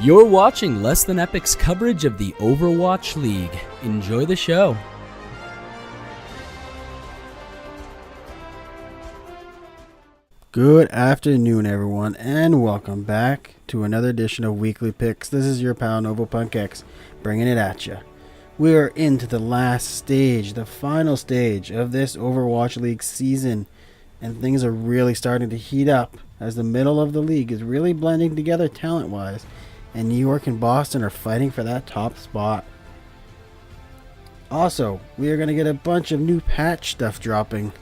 You're watching Less Than Epic's coverage of the Overwatch League. Enjoy the show. Good afternoon, everyone, and welcome back to another edition of Weekly Picks. This is your pal Novopunk X, bringing it at you. We are into the last stage, the final stage of this Overwatch League season, and things are really starting to heat up as the middle of the league is really blending together talent-wise, and New York and Boston are fighting for that top spot. Also, we are going to get a bunch of new patch stuff dropping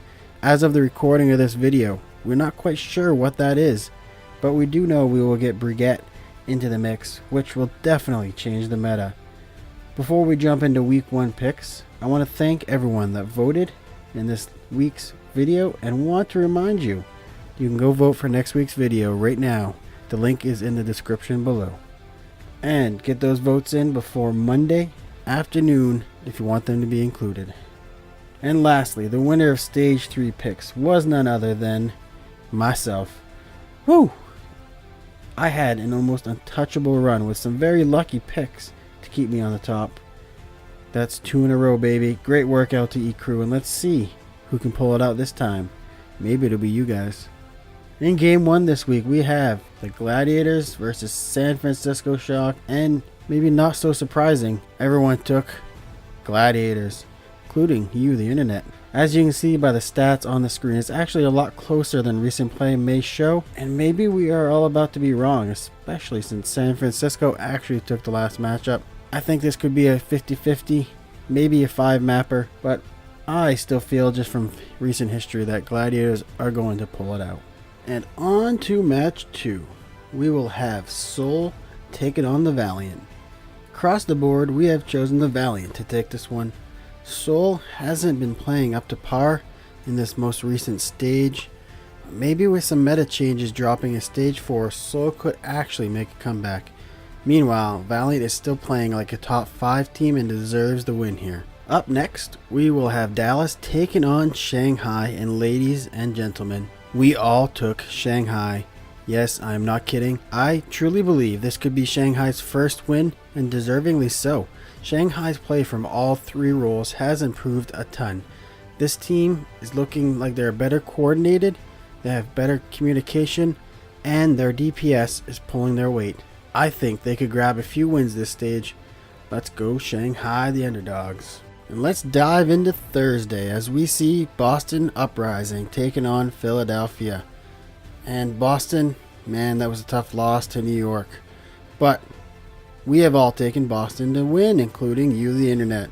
as of the recording of this video. We're not quite sure what that is, but we do know we will get Brigitte into the mix, which will definitely change the meta. Before we jump into week 1 picks, I want to thank everyone that voted in this week's video and want to remind you, you can go vote for next week's video right now. The link is in the description below. And get those votes in before Monday afternoon if you want them to be included. And lastly, the winner of Stage 3 picks was none other than myself. Woo! I had an almost untouchable run with some very lucky picks to keep me on the top. That's 2 in a row, baby. Great work, LTE crew, and let's see who can pull it out this time. Maybe it'll be you guys. In game 1 this week, we have the Gladiators versus San Francisco Shock, and maybe not so surprising, everyone took Gladiators, including you, the internet. As you can see by the stats on the screen, it's actually a lot closer than recent play may show, and maybe we are all about to be wrong, especially since San Francisco actually took the last matchup. I think this could be a 50-50, maybe a 5-mapper, but I still feel just from recent history that Gladiators are going to pull it out. And on to match 2. We will have Seoul taking on the Valiant. Across the board, we have chosen the Valiant to take this one. Seoul hasn't been playing up to par in this most recent stage. Maybe with some meta changes dropping in stage 4, Seoul could actually make a comeback. Meanwhile, Valiant is still playing like a top 5 team and deserves the win here. Up next, we will have Dallas taking on Shanghai, and ladies and gentlemen, we all took Shanghai. Yes, I am not kidding. I truly believe this could be Shanghai's first win, and deservingly so. Shanghai's play from all 3 roles has improved a ton. This team is looking like they're better coordinated, they have better communication, and their DPS is pulling their weight. I think they could grab a few wins this stage. Let's go Shanghai, the underdogs. And let's dive into Thursday as we see Boston Uprising taking on Philadelphia. And Boston, man, that was a tough loss to New York. But we have all taken Boston to win, including you, the internet.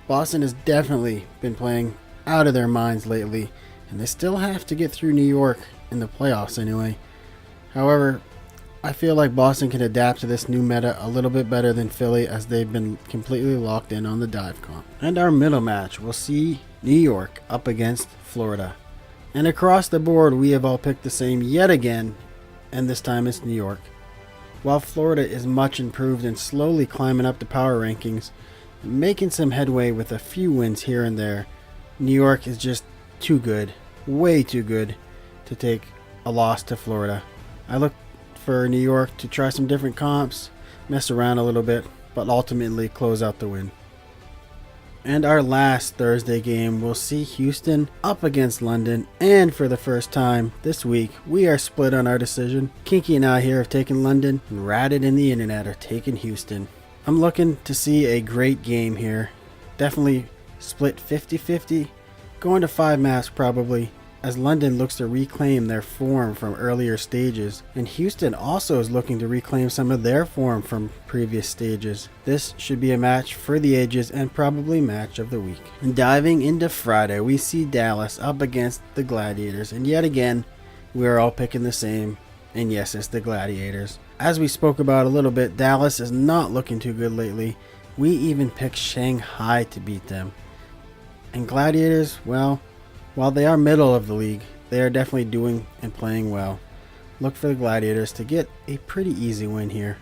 Boston has definitely been playing out of their minds lately, and they still have to get through New York in the playoffs anyway. However, I feel like Boston can adapt to this new meta a little bit better than Philly, as they've been completely locked in on the dive comp. And our middle match will see New York up against Florida. And across the board, we have all picked the same yet again, and this time it's New York. While Florida is much improved and slowly climbing up the power rankings, making some headway with a few wins here and there, New York is just too good, way too good, to take a loss to Florida. I look for New York to try some different comps, mess around a little bit, but ultimately close out the win. And our last Thursday game will see Houston up against London, and for the first time this week, we are split on our decision. Kinky and I here have taken London, and Ratted and the internet are taking Houston. I'm looking to see a great game here. Definitely split 50-50, going to 5 maps probably, as London looks to reclaim their form from earlier stages, and Houston also is looking to reclaim some of their form from previous stages. This should be a match for the ages and probably match of the week. And diving into Friday, we see Dallas up against the Gladiators, and yet again, we are all picking the same, and yes, it's the Gladiators. As we spoke about a little bit, Dallas is not looking too good lately. We even picked Shanghai to beat them. And Gladiators, well, while they are middle of the league, they are definitely doing and playing well. Look for the Gladiators to get a pretty easy win here.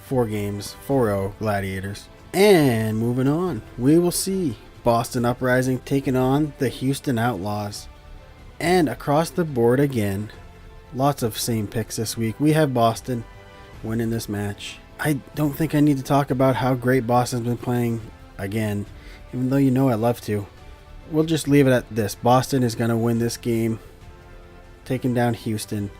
4 games, 4-0 Gladiators. And moving on, we will see Boston Uprising taking on the Houston Outlaws. And across the board again, lots of same picks this week. We have Boston winning this match. I don't think I need to talk about how great Boston's been playing again, even though you know I love to. We'll just leave it at this. Boston is going to win this game, taking down Houston.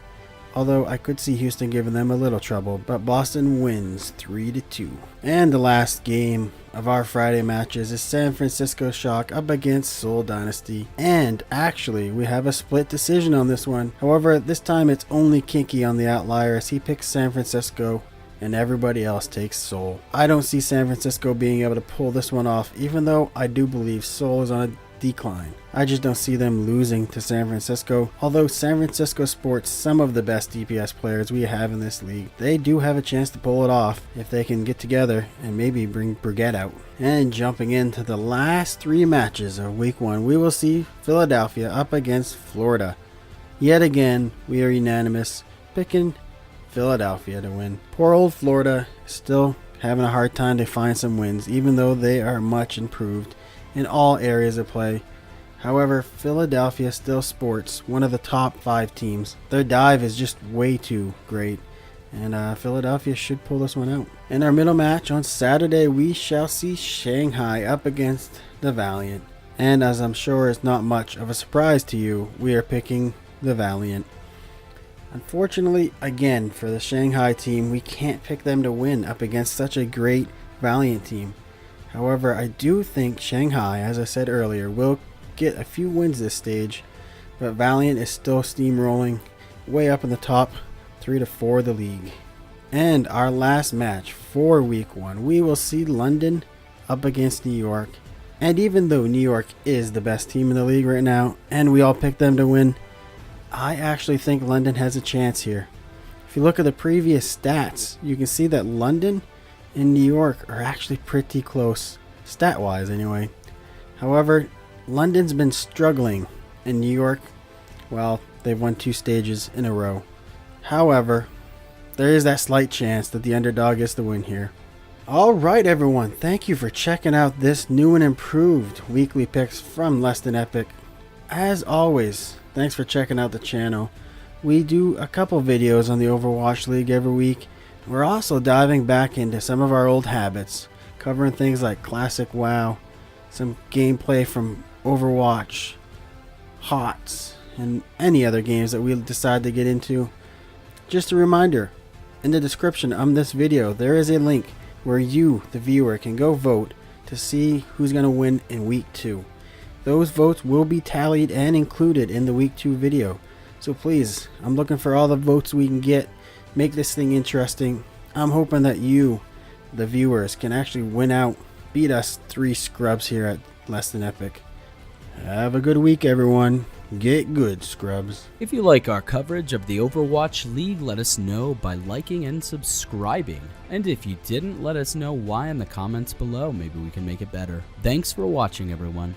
Although I could see Houston giving them a little trouble, but Boston wins 3-2. And the last game of our Friday matches is San Francisco Shock up against Seoul Dynasty. And actually, we have a split decision on this one. However, this time it's only Kinky on the outlier as he picks San Francisco and everybody else takes Seoul. I don't see San Francisco being able to pull this one off, even though I do believe Seoul is on a decline. I just don't see them losing to San Francisco. Although San Francisco sports some of the best DPS players we have in this league, they do have a chance to pull it off if they can get together and maybe bring Brigette out. And jumping into the last 3 matches of week 1, we will see Philadelphia up against Florida. Yet again, we are unanimous picking Philadelphia to win. Poor old Florida still having a hard time to find some wins, even though they are much improved in all areas of play. However, Philadelphia still sports one of the top 5 teams. Their dive is just way too great, and Philadelphia should pull this one out. In our middle match on Saturday, we shall see Shanghai up against the Valiant. And as I'm sure is not much of a surprise to you, we are picking the Valiant. Unfortunately, again, for the Shanghai team, we can't pick them to win up against such a great Valiant team. However, I do think Shanghai, as I said earlier, will get a few wins this stage, but Valiant is still steamrolling way up in the top 3 to 4 of the league. And our last match for week 1, we will see London up against New York. And even though New York is the best team in the league right now, and we all picked them to win, I actually think London has a chance here. If you look at the previous stats, you can see that London and New York are actually pretty close, stat-wise anyway. However, London's been struggling, and New York, well, they've won 2 stages in a row. However, there is that slight chance that the underdog gets the win here. Alright everyone, thank you for checking out this new and improved weekly picks from Less Than Epic. As always, thanks for checking out the channel. We do a couple videos on the Overwatch League every week. We're also diving back into some of our old habits, covering things like Classic WoW, some gameplay from Overwatch, HOTS, and any other games that we decide to get into. Just a reminder, in the description of this video, there is a link where you, the viewer, can go vote to see who's going to win in week 2. Those votes will be tallied and included in the week 2 video. So please, I'm looking for all the votes we can get. Make this thing interesting. I'm hoping that you, the viewers, can actually win out, beat us 3 scrubs here at Less Than Epic. Have a good week, everyone. Get good, scrubs. If you like our coverage of the Overwatch League, let us know by liking and subscribing. And if you didn't, let us know why in the comments below. Maybe we can make it better. Thanks for watching, everyone.